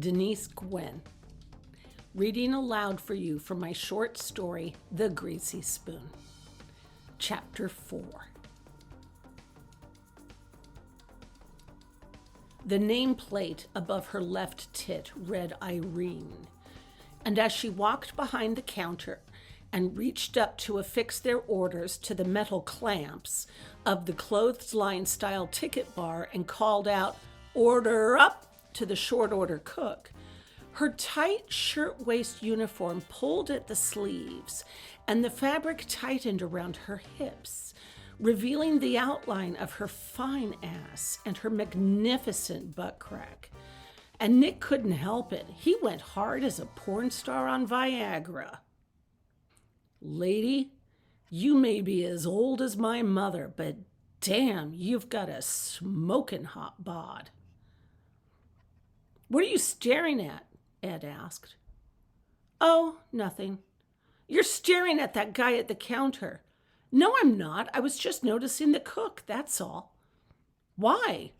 Denise Gwen, reading aloud for you from my short story, The Greasy Spoon. Chapter 4. The nameplate above her left tit read Irene, and as she walked behind the counter and reached up to affix their orders to the metal clamps of the clothesline-style ticket bar and called out, "Order up!" to the short order cook, her tight shirtwaist uniform pulled at the sleeves and the fabric tightened around her hips, revealing the outline of her fine ass and her magnificent butt crack. And Nick couldn't help it. He went hard as a porn star on Viagra. "Lady, you may be as old as my mother, but damn, you've got a smoking hot bod." "What are you staring at?" Ed asked. "Oh, nothing. You're staring at that guy at the counter." "No, I'm not. I was just noticing the cook, that's all." "Why?"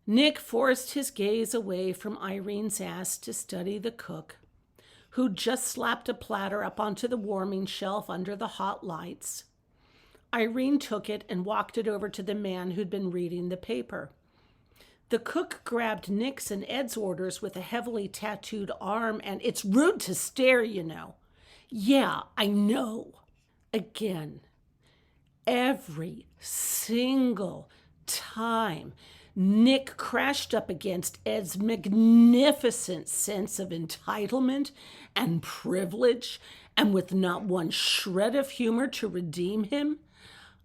Nick forced his gaze away from Irene's ass to study the cook, who just slapped a platter up onto the warming shelf under the hot lights. Irene took it and walked it over to the man who'd been reading the paper. The cook grabbed Nick's and Ed's orders with a heavily tattooed arm, and "It's rude to stare, you know." "Yeah, I know." Again, every single time, Nick crashed up against Ed's magnificent sense of entitlement and privilege, and with not one shred of humor to redeem him,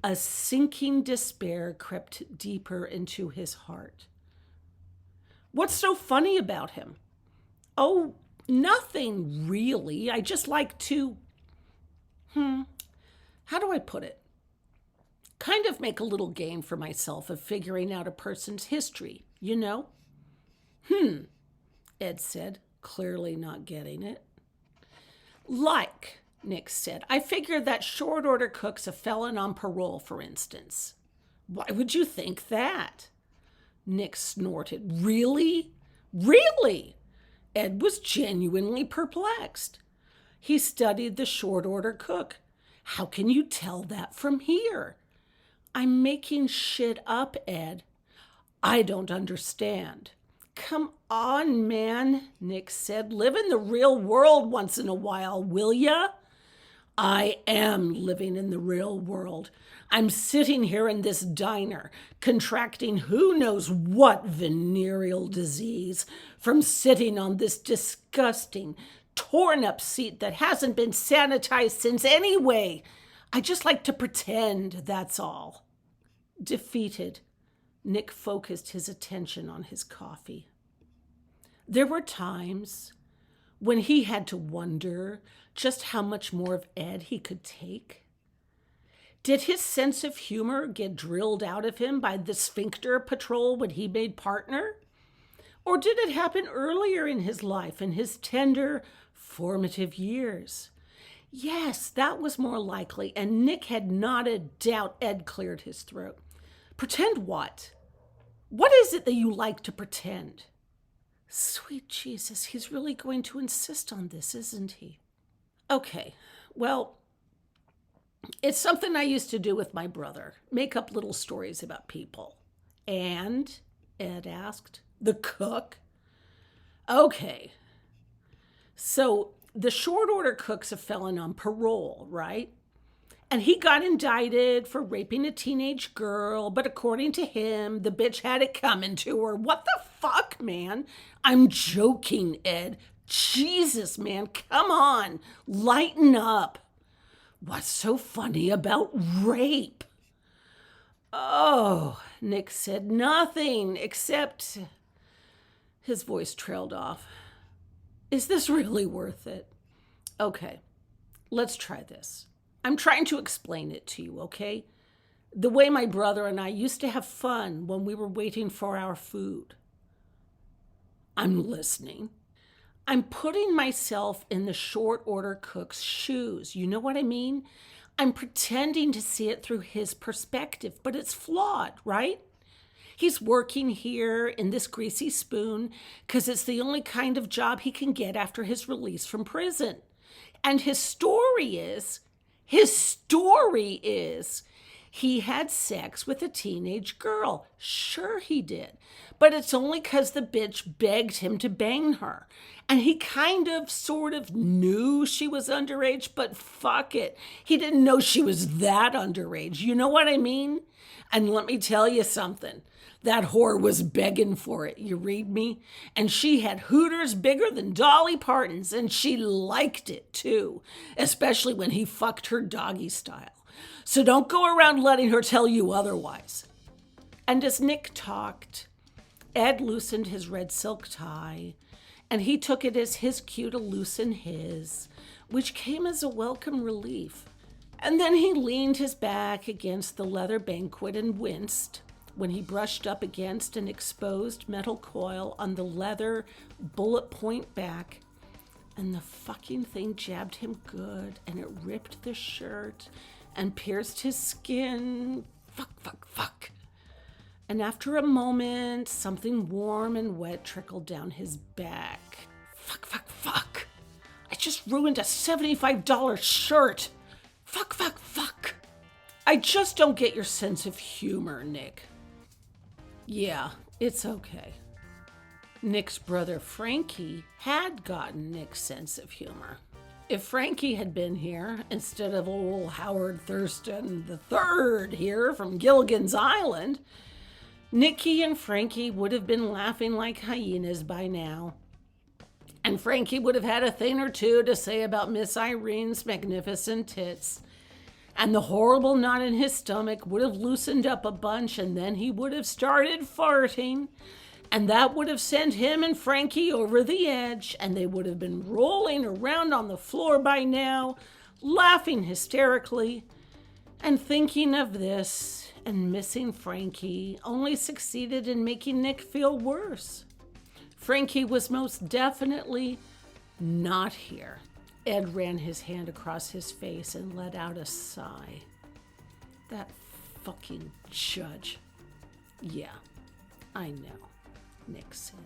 a sinking despair crept deeper into his heart. "What's so funny about him?" "Oh, nothing really. I just like to, how do I put it? Kind of make a little game for myself of figuring out a person's history, you know?" Ed said, clearly not getting it. "Like," Nick said, "I figure that short order cook's a felon on parole, for instance." "Why would you think that?" Nick snorted. "Really? Really?" Ed was genuinely perplexed. He studied the short order cook. "How can you tell that from here?" "I'm making shit up, Ed." "I don't understand." "Come on, man," Nick said. "Live in the real world once in a while, will ya?" "I am living in the real world. I'm sitting here in this diner, contracting who knows what venereal disease from sitting on this disgusting, torn-up seat that hasn't been sanitized since anyway. I just like to pretend, that's all." Defeated, Nick focused his attention on his coffee. There were times when he had to wonder just how much more of Ed he could take. Did his sense of humor get drilled out of him by the sphincter patrol when he made partner? Or did it happen earlier in his life, in his tender, formative years? Yes, that was more likely, and Nick had not a doubt Ed cleared his throat. "Pretend what? What is it that you like to pretend?" Sweet Jesus, he's really going to insist on this, isn't he? "Okay, well, it's something I used to do with my brother, make up little stories about people." "And?" Ed asked. "The cook?" "Okay, so the short order cook's a felon on parole, right? And he got indicted for raping a teenage girl, but according to him, the bitch had it coming to her." "What the fuck, man?" "I'm joking, Ed. Jesus, man, come on, lighten up." "What's so funny about rape?" "Oh," Nick said, "nothing except..." His voice trailed off. "Is this really worth it?" "Okay, let's try this. I'm trying to explain it to you, okay? The way my brother and I used to have fun when we were waiting for our food." "I'm listening." "I'm putting myself in the short order cook's shoes. You know what I mean? I'm pretending to see it through his perspective, but it's flawed, right? He's working here in this Greasy Spoon because it's the only kind of job he can get after his release from prison. And his story is he had sex with a teenage girl. Sure he did. But it's only because the bitch begged him to bang her. And he sort of knew she was underage, but fuck it. He didn't know she was that underage. You know what I mean? And let me tell you something. That whore was begging for it, you read me? And she had hooters bigger than Dolly Parton's, and she liked it too, especially when he fucked her doggy style. So don't go around letting her tell you otherwise. And as Nick talked, Ed loosened his red silk tie, and he took it as his cue to loosen his, which came as a welcome relief. And then he leaned his back against the leather banquet and winced when he brushed up against an exposed metal coil on the leather bullet point back, and the fucking thing jabbed him good, and it ripped the shirt and pierced his skin. Fuck. And after a moment, something warm and wet trickled down his back. Fuck. I just ruined a $75 shirt. Fuck. I just don't get your sense of humor, Nick. Yeah, it's okay. Nick's brother Frankie had gotten Nick's sense of humor. If Frankie had been here instead of old Howard Thurston III here from Gilligan's Island, Nicky and Frankie would have been laughing like hyenas by now. And Frankie would have had a thing or two to say about Miss Irene's magnificent tits. And the horrible knot in his stomach would have loosened up a bunch, and then he would have started farting. And that would have sent him and Frankie over the edge, and they would have been rolling around on the floor by now, laughing hysterically. And thinking of this and missing Frankie only succeeded in making Nick feel worse. Frankie was most definitely not here. Ed ran his hand across his face and let out a sigh. That fucking judge. Yeah, I know, Nick said.